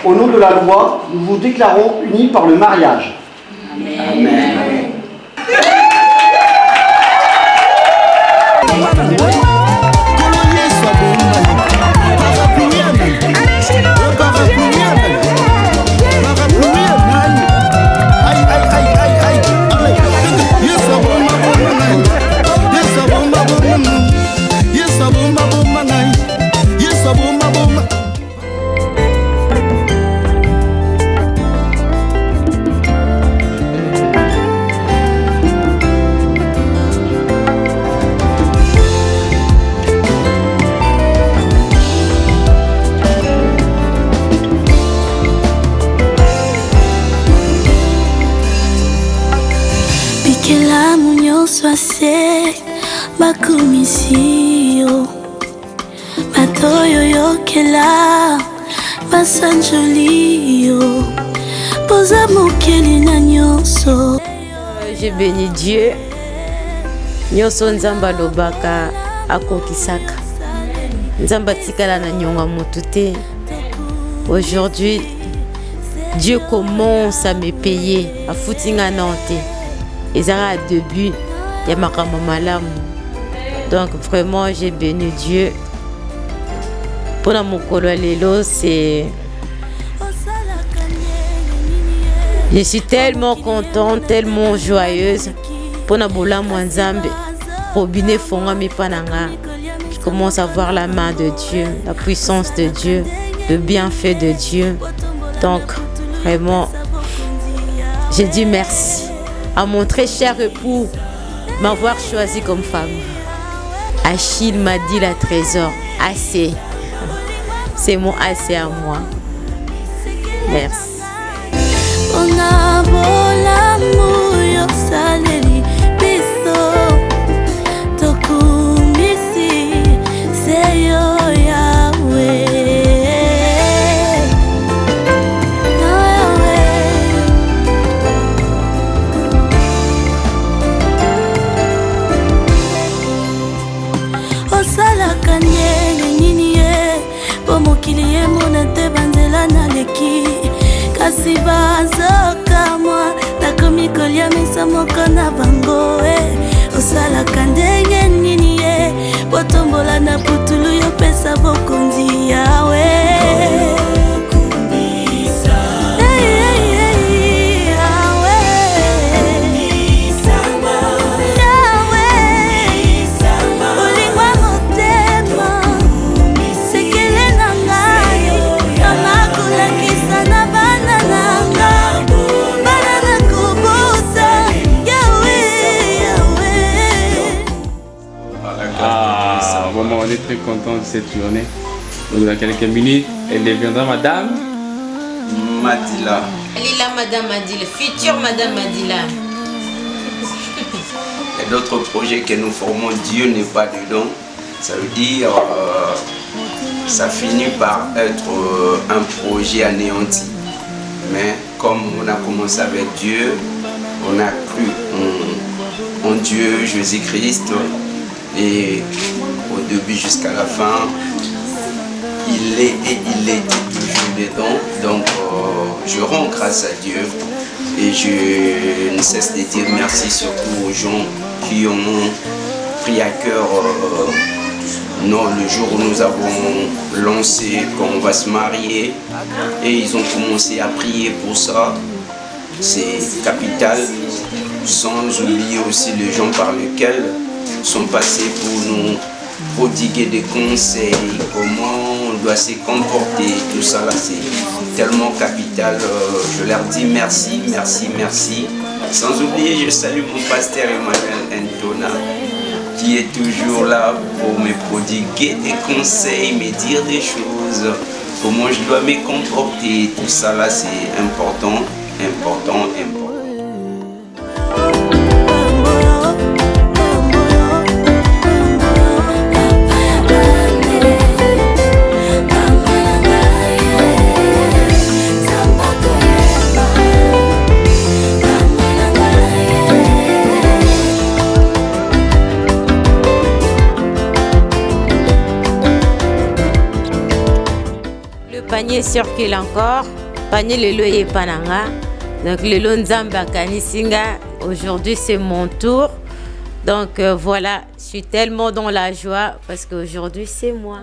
au nom de la loi, nous vous déclarons unis par le mariage. Amen. Bakumisio Matoyo yokela Basanjolio Posa mokeli na nyonso. Je bénis Dieu. Nyonso nzamba lobaka akokisaka. Nzamba tikala na nyonga motu te. Aujourd'hui, Dieu commence à me payer à foutinga nante. Ezara à début ya makambo malamu. Donc vraiment j'ai béni Dieu. Pour la mokolo lelo c'est je suis tellement contente, tellement joyeuse. Pour la bola mwanzambe robinet fonga mi pananga. Je commence à voir la main de Dieu, la puissance de Dieu, le bienfait de Dieu. Donc vraiment j'ai dit merci à mon très cher époux m'avoir choisi comme femme. Achille m'a dit la trésor, assez. C'est mon assez à moi. Merci. Kasi bazoka mwa nakomi kolia misa moko na bango osalaka ndenge nini botombola na putulu yopesa bokonzi yawe. On est très content de cette journée. Donc dans quelques minutes, elle deviendra Madame Madila. Lila Madame Madila, future Madame Madila. Il y a d'autres projets que nous formons, Dieu n'est pas dedans. Ça veut dire ça finit par être un projet anéanti. Mais comme on a commencé avec Dieu, on a cru en Dieu, Jésus-Christ. Et au début jusqu'à la fin, il est et il est toujours dedans. Donc je rends grâce à Dieu et je ne cesse de dire merci surtout aux gens qui ont pris à cœur le jour où nous avons lancé qu'on va se marier et ils ont commencé à prier pour ça. C'est capital, sans oublier aussi les gens par lesquels sont passés pour nous prodiguer des conseils, comment on doit se comporter, tout ça là c'est tellement capital. Je leur dis merci, merci, merci. Sans oublier, je salue mon pasteur Emmanuel Ntona qui est toujours là pour me prodiguer des conseils, me dire des choses, comment je dois me comporter, tout ça là c'est important, important, important. panier circule encore. Panier lelo et pananga. Donc lelo nzamba kanisinga. Aujourd'hui c'est mon tour. Donc voilà, je suis tellement dans la joie parce qu'aujourd'hui c'est moi.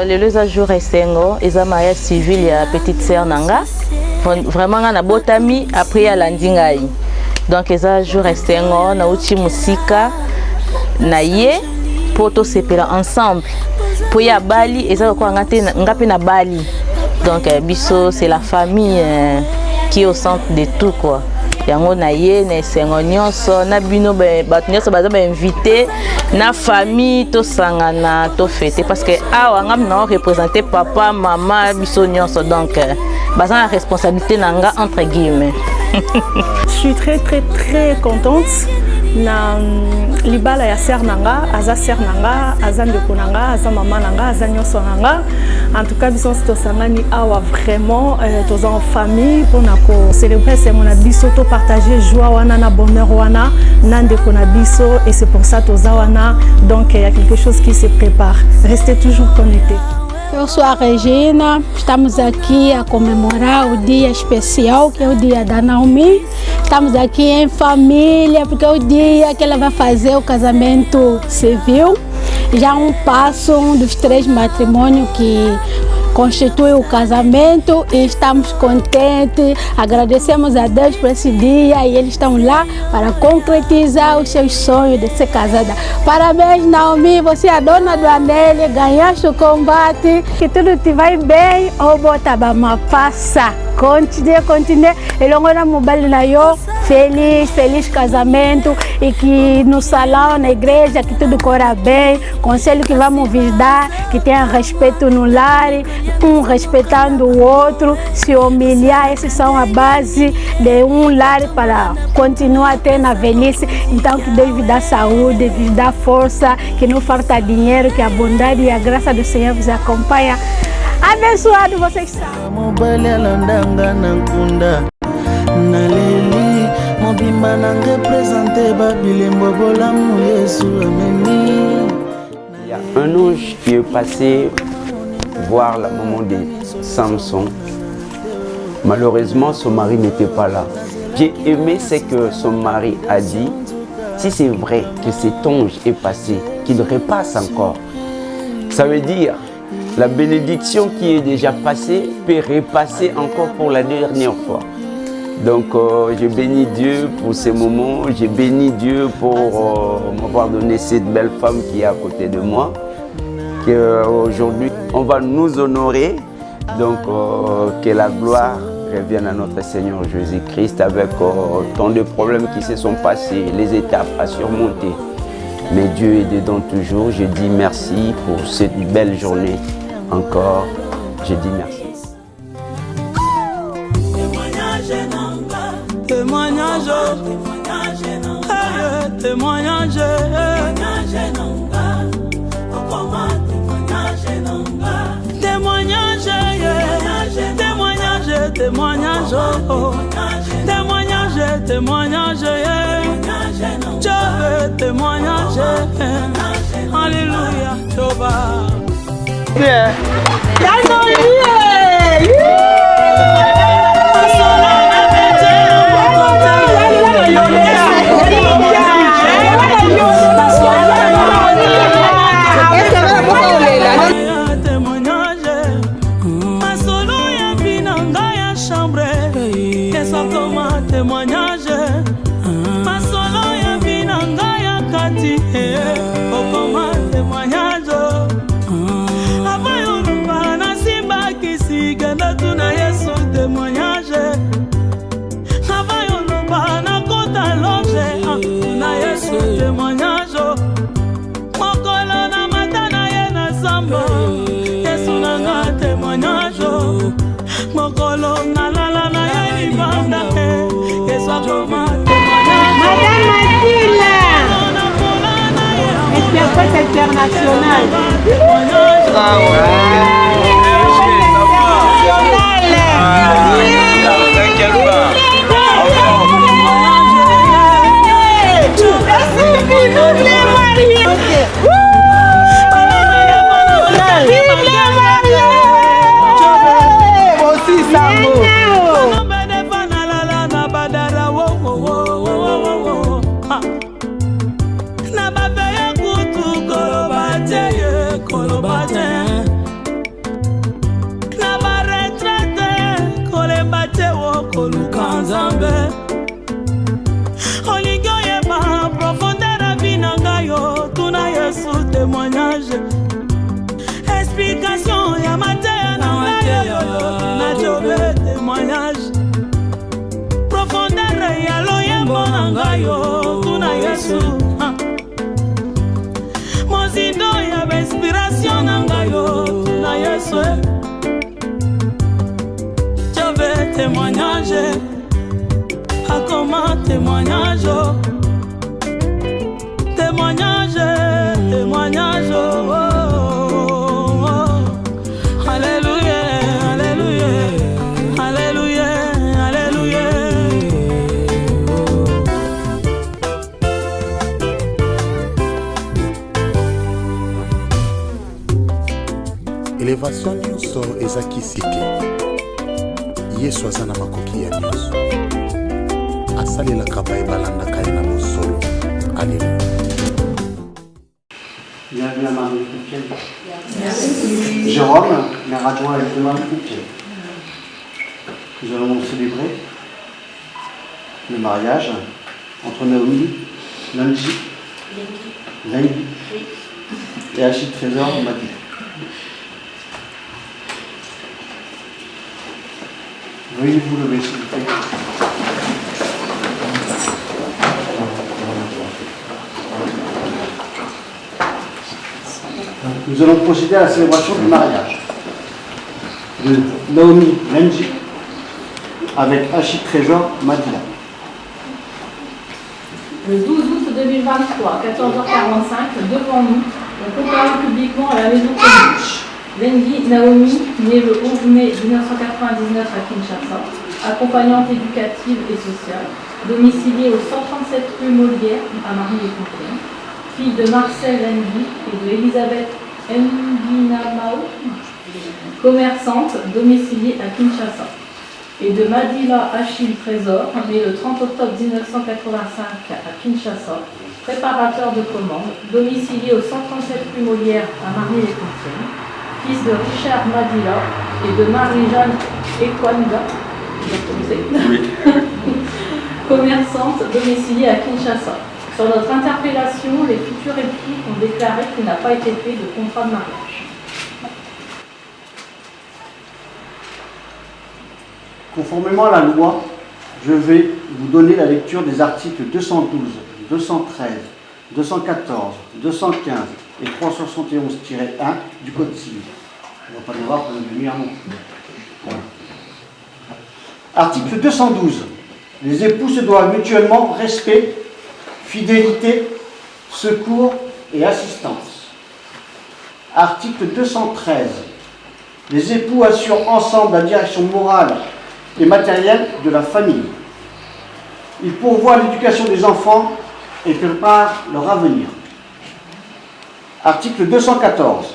Les deux jours esengo, ils ont mariage civil ya petite sœur nanga. Vraiment na botami après ya landingai. Donc les jours esengo na uchi musika na ye poto sepela ensemble. Pour ya Bali, ils ont quoi ngapi na Bali. Donc biso c'est la famille qui est au centre de tout quoi. Yango na ye na esengo nyonso na bino bato nyonso baza invité na famille to sangana to fêter parce que awa ngam na représenter papa maman biso nyonso donc baza la responsabilité nanga entre guillemets. Je suis très contente na libala ya ser nanga aza ndeko nanga aza mama nanga aza nyonso nanga. En tout cas biso to sangani awa vraiment tous en famille pour na ko célébrer c'est mon biso to partager joie wana na bonheur wana na ndeko na biso et c'est pour ça tous wana donc il y a quelque chose qui se prépare. Restez toujours connectés. Eu sou a Regina, estamos aqui a comemorar o dia especial, que é o dia da Naomi. Estamos aqui em família, porque é o dia que ela vai fazer o casamento civil. Já um passo dos 3 matrimônios que constitui o casamento e estamos contentes, agradecemos a Deus por esse dia e eles estão lá para concretizar os seus sonhos de ser casada. Parabéns Naomi, você é a dona do anel, ganhaste o combate, que tudo te vai bem, ou bota bama passa. Continue. E longo na mobile na yo, feliz casamento e que no salão, na igreja, que tudo corra bem. Conselho que vamos vos dar, que tenha respeito no lar, um respeitando o outro, se humilhar, esses são a base de um lar para continuar a ter na velhice. Então que Deus vos dá saúde, vos dá força, que não falta dinheiro, que a bondade e a graça do Senhor vos acompanha. Abençoado vocês são. Il y a un ange qui est passé voir la maman de Samson. Malheureusement, son mari n'était pas là. J'ai aimé ce que son mari a dit. Si c'est vrai que cet ange est passé, qu'il repasse encore. Ça veut dire la bénédiction qui est déjà passée peut repasser encore pour la dernière fois. Donc je bénis Dieu pour ces moments, je bénis Dieu pour m'avoir donné cette belle femme qui est à côté de moi. Aujourd'hui on va nous honorer, donc que la gloire revienne à notre Seigneur Jésus-Christ avec tant de problèmes qui se sont passés, les étapes à surmonter. Mais Dieu est dedans toujours, je dis merci pour cette belle journée. Encore, je dis merci. Témoignage, témoignage, alléluia, Yeah. International. T'inquiète pas. ngai yo tuna Yesu mozindo ya inspiration na ngai yo tuna Yesu je veux témoignage akoma témoignage témoignage témoignage oh, oh, oh. Alléluia alléluia alléluia alléluia Élévation nyonso ezaki sike Yesu aza na makoki ya nyonso asalelaka baebalandaka ye na mosolo. Alléluia. Bienvenue à Marie chrétienne. Merci. Jérôme, mère adjointe de Marie chrétienne. Nous allons célébrer le mariage entre Naomi, Lundi et Achille Trésor Madi. Veuillez vous lever s'il vous plaît. Nous allons procéder à la célébration du mariage de Naomi Lenji avec Achille Trésor Madila. Le 12 août 2023, 14h45, devant nous, on proclame publiquement à la maison commune Lenji Naomi, née le 11 mai 1999 à Kinshasa, accompagnante éducative et sociale, domiciliée au 137 rue Molière à Marie-les-Compiègnes, fille de Marcel Lenji et de Elisabeth Mbinamao, commerçante domiciliée à Kinshasa, et de Madila Achille Trésor, né le 30 octobre 1985 à Kinshasa, préparateur de commandes, domicilié au 137 rue Molière à Marie-les-Compiègnes, fils de Richard Madila et de Marie-Jeanne Ekwanda, commerçante domiciliée à Kinshasa. Sur notre interpellation, les futurs époux ont déclaré qu'il n'a pas été fait de contrat de mariage. Conformément à la loi, je vais vous donner la lecture des articles 212, 213, 214, 215 et 371-1 du Code civil. On ne va pas devoir prendre de lumière non plus. Voilà. Article 212. Les époux se doivent mutuellement respect, fidélité, secours et assistance. Article 213. Les époux assurent ensemble la direction morale et matérielle de la famille. Ils pourvoient l'éducation des enfants et préparent leur avenir. Article 214.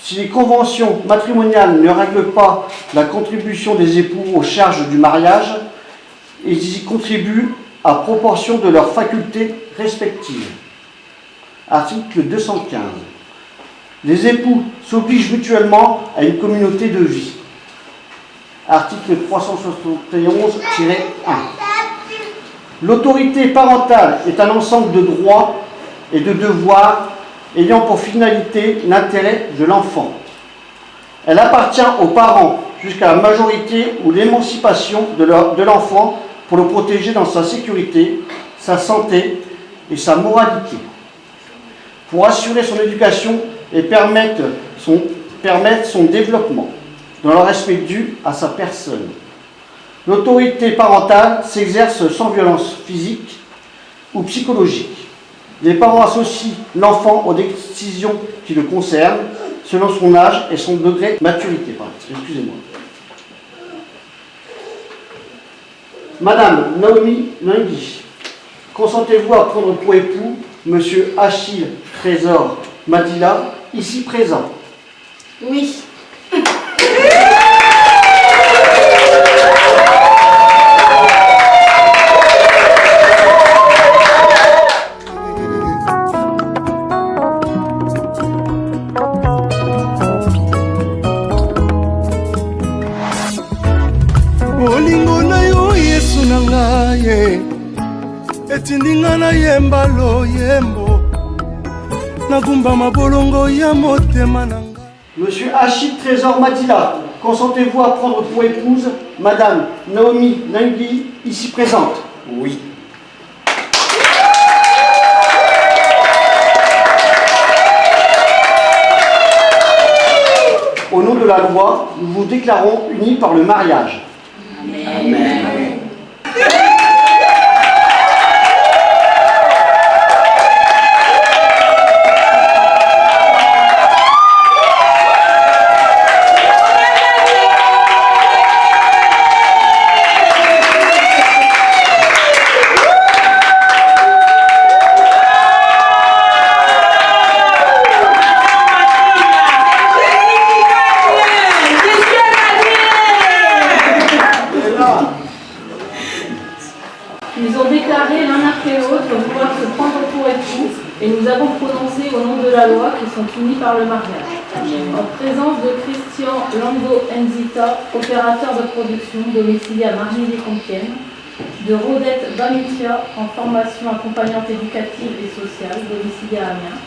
Si les conventions matrimoniales ne règlent pas la contribution des époux aux charges du mariage, ils y contribuent à proportion de leurs facultés respectives. Article 215. Les époux s'obligent mutuellement à une communauté de vie. Article 371-1. L'autorité parentale est un ensemble de droits et de devoirs ayant pour finalité l'intérêt de l'enfant. Elle appartient aux parents jusqu'à la majorité ou l'émancipation de l'enfant pour le protéger dans sa sécurité, sa santé et sa moralité, pour assurer son éducation et permettre son développement, dans le respect dû à sa personne. L'autorité parentale s'exerce sans violence physique ou psychologique. Les parents associent l'enfant aux décisions qui le concernent, selon son âge et son degré de maturité. Excusez-moi. Madame Naomi Lundi, consentez-vous à prendre pour époux Monsieur Achille Trésor Madila, ici présent? Oui. Olingo na yo Yesu na ngai etindinga na yemba lo yembo nagumba mabolongo ya motema na ngai. Monsieur Achille Trésor Madila, consentez-vous à prendre pour épouse Madame Naomi Lundi, ici présente? Oui. de la loi, nous vous déclarons unis par le mariage. Amen. Ils ont déclaré l'un après l'autre vouloir se prendre pour époux, et nous avons prononcé au nom de la loi qu'ils sont unis par le mariage. En présence de Christian Lando Enzita, opérateur de production domicilié à Margny-les-Compiègnes, de Rodette Bamitia, en formation accompagnante éducative et sociale, domicilié à Amiens,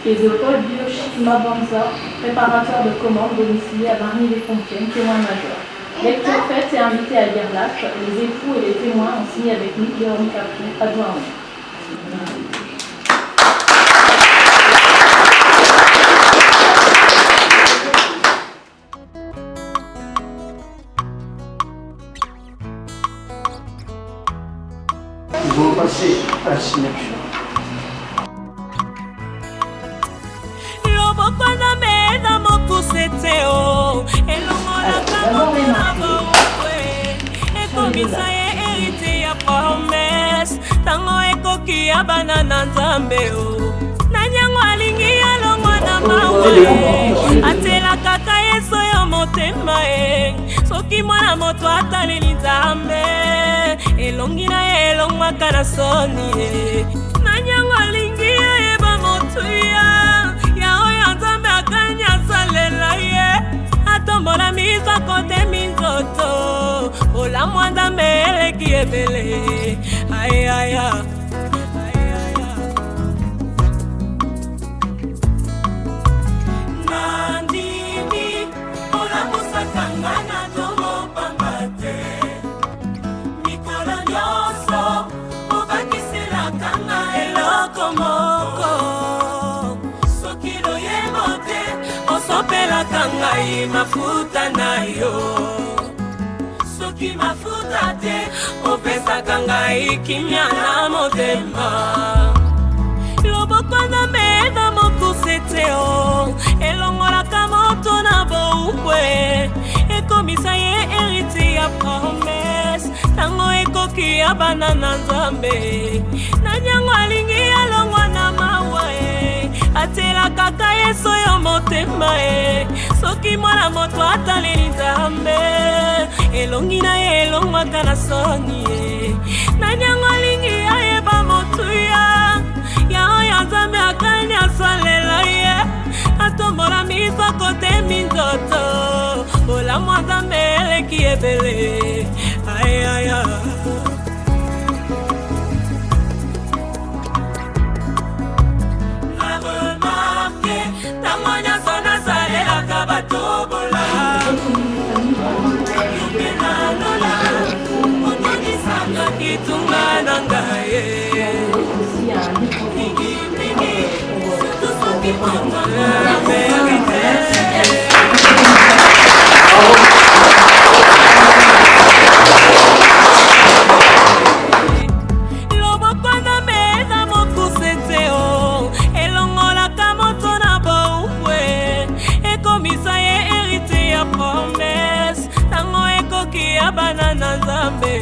et de Paul Biochi Mabanza, préparateur de commandes, domicilié à Margny-les-Compiègnes, témoin majeur. Lecture faite et invité à lire l'acte, les époux et les témoins ont signé avec nous, Véronique Capron, adjoint au maire. Nous allons passer à la signature. Tango ekoki ya bana na nzambe o nanyango alingi alongwa na mawe atela kaka yeso yo motema e soki mwana moto ataleli nzambe elongi na ye elongwaka na soni e nanyango alingi ayeba motuya ya oyo nzambe akanya asalela ye atombola miso kote minzoto olamwa nzambe eleki ebele ayaya nandimi olamusakanga na tomopamba te mikolo nyonso obakiselakanga eloko moko soki loyembo te osopelaka ngai mafuta na yo soki mafuta te opesaka ngai kimia na motema loboko na mena mokuse te o elongolaka moto na boukwe ekomisa ye héritier ya promese ntango ekoki ya bana na nzambe nanyango alingi alongwa na mawa e atela kaka yeso yo motema e soki mwana moto ataleli nzambe elongi na ye elongwaka na soni e nanyango alingi ayeba motuya ya oyo nzambe akani asalela ye atombola miso kote minzoto olamwa nzambe eleki ebele ayaya naremarke ntango nyonso nasalelaka batobola yukenalola otonisanga kitunga na ngaye mingimingi surtout soki kontona la verite loboko na mena mokuse te o elongolaka moto na boukwe ekomisa ye héritier ya promese ntango ekoki ya bana na nzambe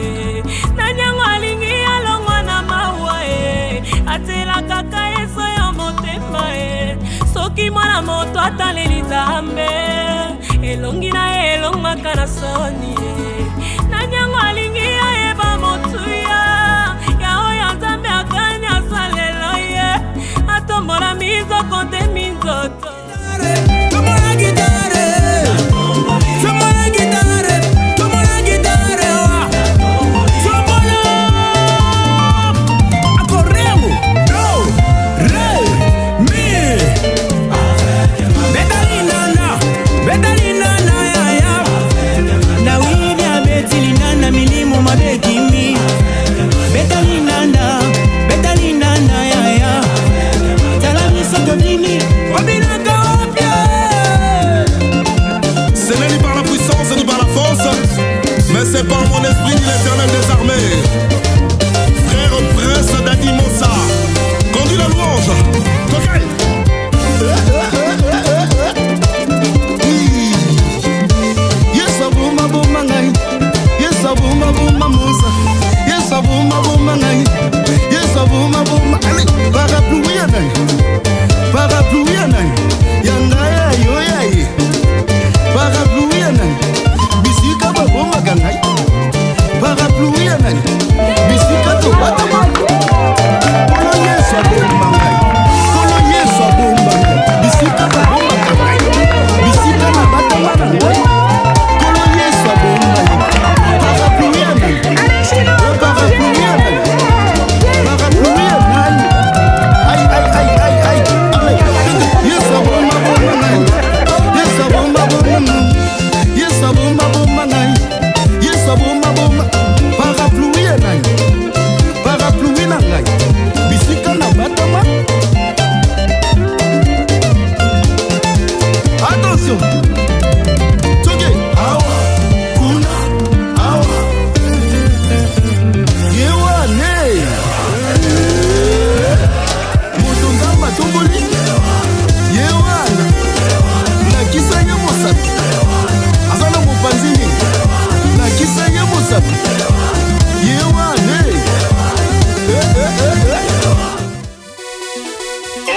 nanyango alingi alongwa na mawa e atela kaka yeso yo motema e soki mwana moto ataleli nzambe elongi na ye elongwaka na soni e nanyango alingi ayeba motuya ya oyo nzambe akani asalela ye atombola miso kote minzoto Milimo mabeki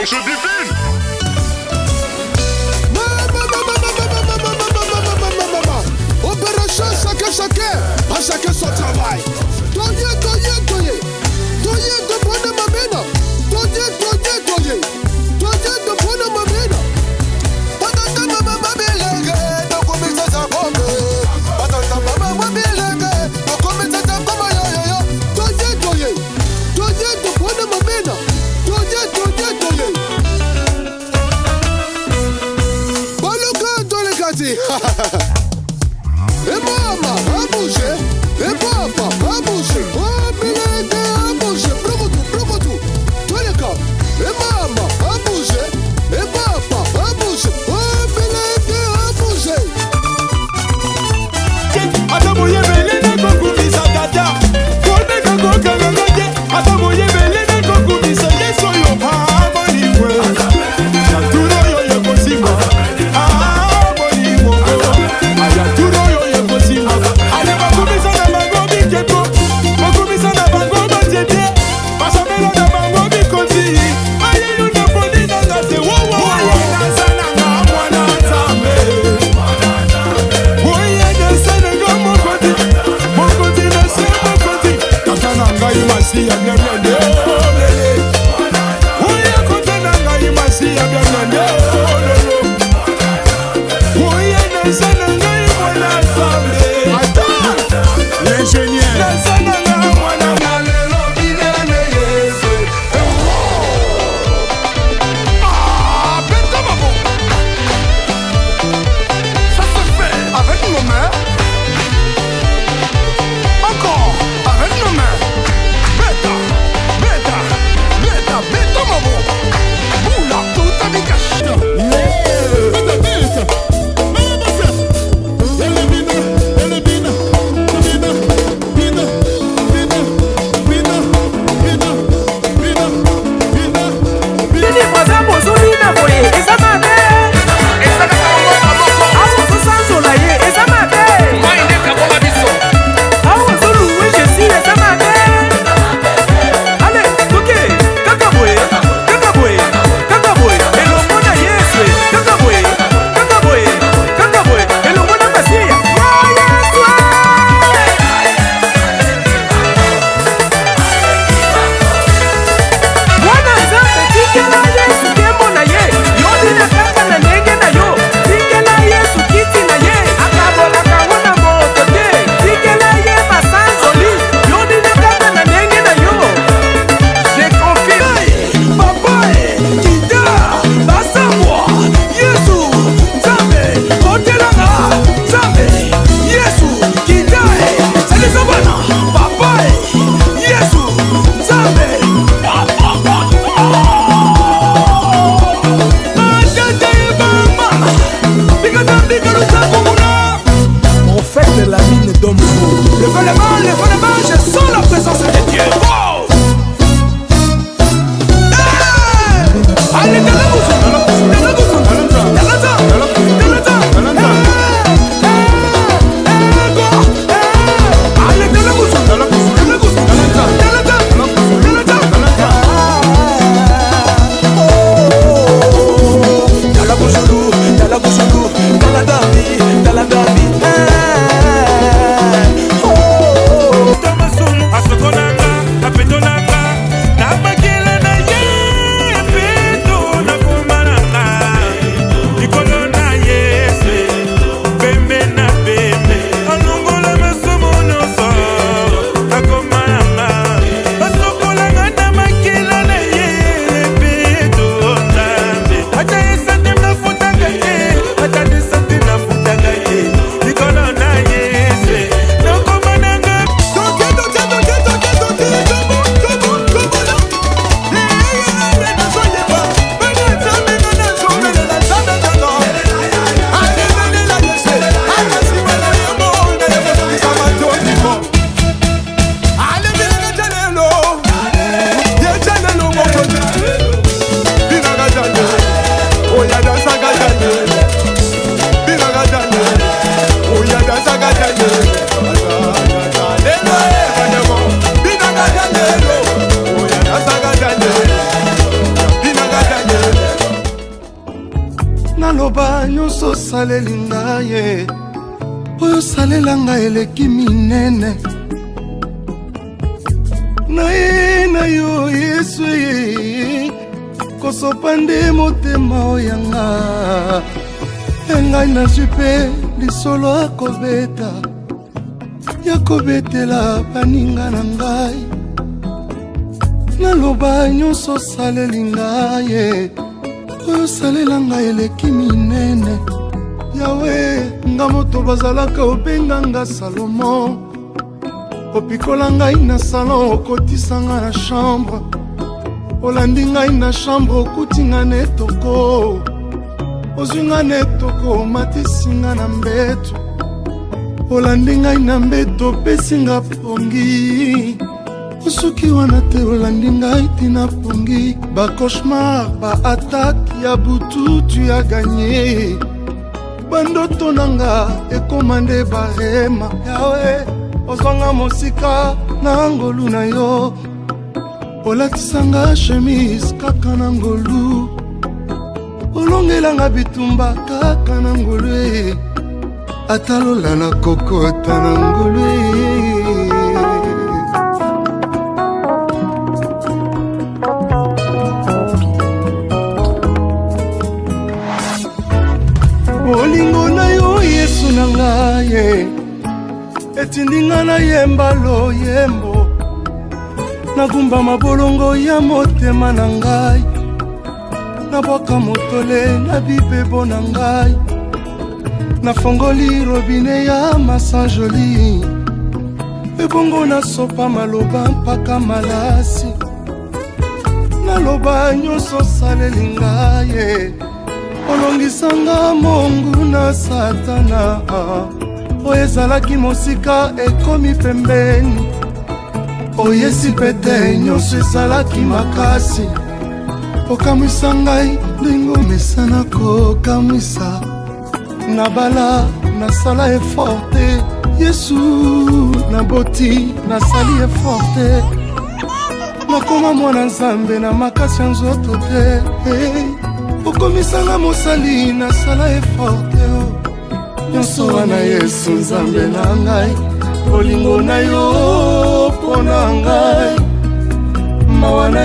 l'ange divine. Opération chacun, à chacun son travail. Toye de bonne mamena. Toye de bonne mamena. Patata mama belenge, donc on met ça bombe. Patata mama belenge, donc on met ça comme yo. Toye de bonne mamena. Toye. Baluka dans les quartiers. Et maman a bougé, et papa a bougé. Oh, Bilenge a bougé, promo tout. Tous les cas. Et maman a bougé, et papa a bougé. Oh, Bilenge a bougé. Atamoye belene kokubisa tata. Kolbeka kokangangaje. Atamoye belene kokubisa yeso yo aboliwe. Naturo yo yo kosima. Aboliwe. nyonso osaleli ngai ye oyo osalela ngai eleki minene na yo Yesu ye kosopa nde motema oyanga engai nazwi mpe lisolo akobeta ya kobetela baninga na ngai naloba nyonso osaleli ngai ye oyo osalela ngai eleki minene yawe nga moto bazalaka obenga nga Salomo opikola ngai na salon okotisa nga na chambre olandi ngai na chambre okuti nga na etoko ozwi nga na etoko omatisi nga na mbeto olandi ngai na mbeto opesi nga pongi osoki wana te olandi ngai tina pongi bacauchemar baattake ya butu tu ya ganye bandoto nanga ekoma nde barema yawe ozwanga mosika na ngolu na yo olatisanga chemise kaka na ngolu olongelanga bitumba kaka na ngolu atalola na kokota na ngolu olingo na yo Yesu na ngai etindinga na yemba loyembo nagumba mabolongo ya motema na ngai nabwaka motole na bibebo na ngai nafongoli robine ya masanjoli ebongo nasopa maloba mpaka malasi naloba nyonso osaleli ngai olongisanga mongu na satana oyo ezalaki mosika ekomi pembeni oyesi pete nyonso ezalaki makasi okamwisa ngai ndenge omesana kokamwisa nabala nasala eforte Yesu naboti nasali eforte nakoma mwana nzambe na makasi ya nzoto te okomisanga mosali nasala eforte nyonso wana Yesu nzambe na ngai olingo na yo mpo na ngai mawa na